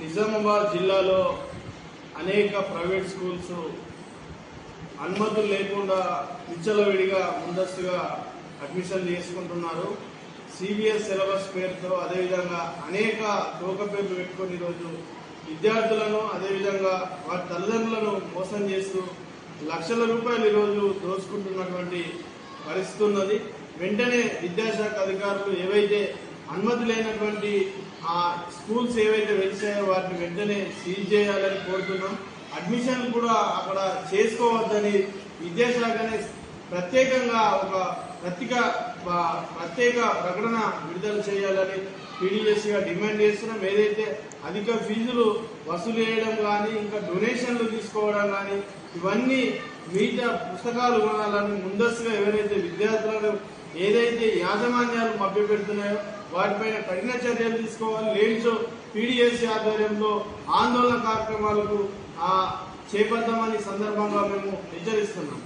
నిజామాబాద్ జిల్లాలో అనేక private schools అనుమతులు లేకుండా విచ్చలవిడిగా ముందస్తుగా అడ్మిషన్ చేసుకుంటున్నారు. సిబిఎస్ సిలబస్ పేరుతో అదేవిధంగా అనేక తోక పేర్లు పెట్టుకొని ఈరోజు విద్యార్థులను అదేవిధంగా వారి తల్లిదండ్రులను మోసం చేస్తూ లక్షల రూపాయలు ఈరోజు దోచుకుంటున్నటువంటి పరిస్థితి ఉన్నది. వెంటనే విద్యాశాఖ అధికారులు ఏవైతే అనుమతి లేనటువంటి ఆ స్కూల్స్ ఏవైతే వెలిసాయో వాటిని వెంటనే సీజ్ చేయాలని కోరుతున్నాం. అడ్మిషన్ కూడా అక్కడ చేసుకోవద్దని విద్యాశాఖనే ప్రత్యేకంగా ఒక ప్రత్యేక ప్రకటన విడుదల చేయాలని పీడీఎస్గా డిమాండ్ చేస్తున్నాం. ఏదైతే అధిక ఫీజులు వసూలు చేయడం కానీ ఇంకా డొనేషన్లు తీసుకోవడం కానీ ఇవన్నీ మిగతా పుస్తకాలు కొనాలని ముందస్తుగా ఎవరైతే విద్యార్థులను ఏదైతే యాజమాన్యాలు మభ్యపెడుతున్నాయో వాటిపైన కఠిన చర్యలు తీసుకోవాలి. లేనిచో పీడీఎస్ ఆధ్వర్యంలో ఆందోళన కార్యక్రమాలకు చేపడతామని సందర్భంగా మేము హెచ్చరిస్తున్నాం.